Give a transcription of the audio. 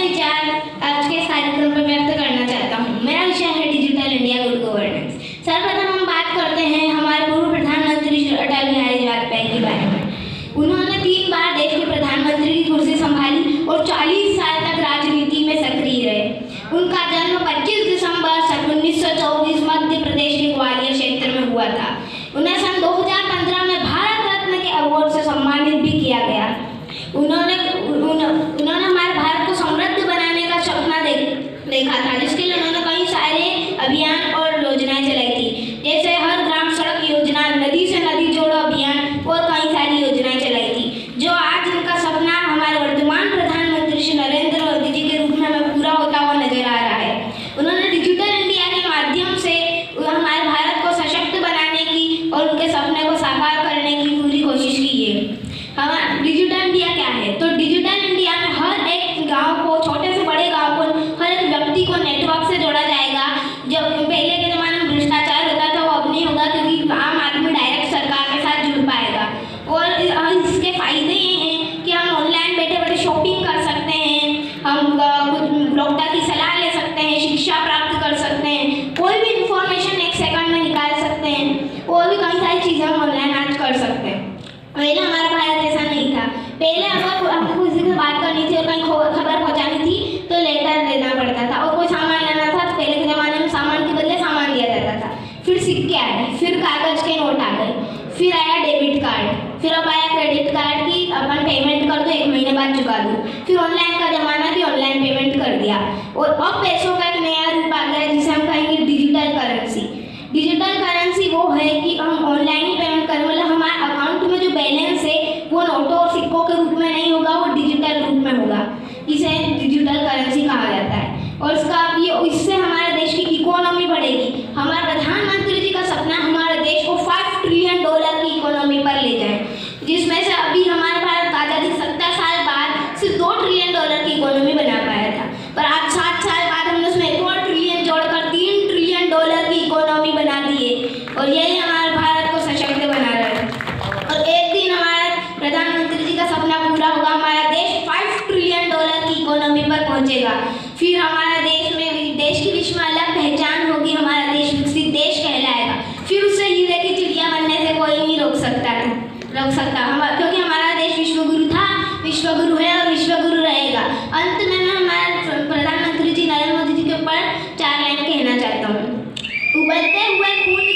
विचार आज के कार्यक्रम पर व्यक्त करना चाहता हूँ। मेरा विषय है डिजिटल इंडिया गुड गवर्नेंस। सर्वप्रथम हम बात करते हैं हमारे पूर्व प्रधानमंत्री श्री अटल बिहारी वाजपेयी के बारे में। उन्होंने 3 बार देश के प्रधानमंत्री की कुर्सी संभाली और 40 साल तक राजनीति में सक्रिय रहे। उनका जन्म 25 दिसंबर 1924 मध्य प्रदेश के ग्वालियर क्षेत्र में हुआ था। उन्हें सन 2015 में भारत रत्न के अवार्ड से सम्मानित भी किया गया। उन्होंने हमारे भारत को समृद्ध बनाने का सपना देखा था, जिसके लिए उन्होंने कई सारे अभियान और योजनाएं चलाई थी, जैसे हर ग्राम सड़क योजना, नदी से नदी जोड़ो अभियान और कई सारी योजनाएं चलाई थी, जो आज उनका सपना हमारे वर्तमान प्रधानमंत्री श्री नरेंद्र मोदी जी के रूप में हमें पूरा होता हुआ नजर आ रहा है। उन्होंने डिजिटल इंडिया के माध्यम से हमारे भारत को सशक्त बनाने की और उनके सपने को साकार करने की पूरी कोशिश की है। हमारा डिजिटल इंडिया क्या है? तो डिजिटल इंडिया में हर एक गांव को, छोटे से बड़े गांव को, हर एक व्यक्ति को नेटवर्क से जोड़ा जाएगा। जब पहले के ज़माने में भ्रष्टाचार होता था, वो अब नहीं होगा, क्योंकि आम आदमी डायरेक्ट सरकार के साथ जुड़ पाएगा। और इसके फायदे ये हैं कि हम ऑनलाइन बैठे बैठे शॉपिंग कर सकते हैं, हम डॉक्टर की सलाह ले सकते हैं, शिक्षा प्राप्त कर सकते हैं, कोई भी इंफॉर्मेशन 1 सेकंड में निकाल सकते हैं, और भी कई सारी चीज़ें हम ऑनलाइन आज कर सकते हैं। पहले हमारा भारत ऐसा नहीं था। पहले अगर हमको किसी से बात करनी थी और कहीं खबर पहुंचानी थी तो लेटर देना पड़ता था, और कोई सामान लेना था तो पहले के ज़माने में सामान के बदले सामान दिया जाता था। फिर सिक्के आए, फिर कागज़ के नोट आ गए, फिर आया डेबिट कार्ड, फिर अब आया क्रेडिट कार्ड की अपन पेमेंट कर दो, 1 महीने बाद चुका दो। फिर ऑनलाइन का ज़माना भी, ऑनलाइन पेमेंट कर दिया। और अब पैसों का एक नया रूप आ गया जिसे हम कहेंगे डिजिटल करेंसी। डिजिटल करेंसी वो है कि हम ऑनलाइन ही पेमेंट करें, मतलब हमारे अकाउंट में जो बैलेंस है वो नोटों और सिक्कों के रूप में नहीं होगा, वो डिजिटल रूप में होगा। इसे डिजिटल करेंसी कहा जाता है। और इससे हमारे देश की इकोनॉमी बढ़ेगी। हमारे प्रधानमंत्री जी का सपना हमारे देश को $5 ट्रिलियन की इकोनॉमी पर ले जाए, जिसमें से अभी हमारे भारत आज़ादी 70 साल बाद सिर्फ $2 ट्रिलियन की इकोनॉमी बना पाया था, पर आज 60 साल बाद हमने उसमें 1 और ट्रिलियन जोड़कर $3 ट्रिलियन की इकोनॉमी बना दी है। और यही हमारे भारत को सशक्त बना रहा है। और एक दिन हमारे प्रधानमंत्री जी का सपना पूरा होगा, हमारा देश $5 ट्रिलियन की इकोनॉमी पर पहुंचेगा। फिर हमारा देश की विश्व में अलग पहचान होगी, हमारा देश विकसित देश कहलाएगा। फिर उससे हीरे की चिड़िया बनने से कोई नहीं रोक सकता। क्योंकि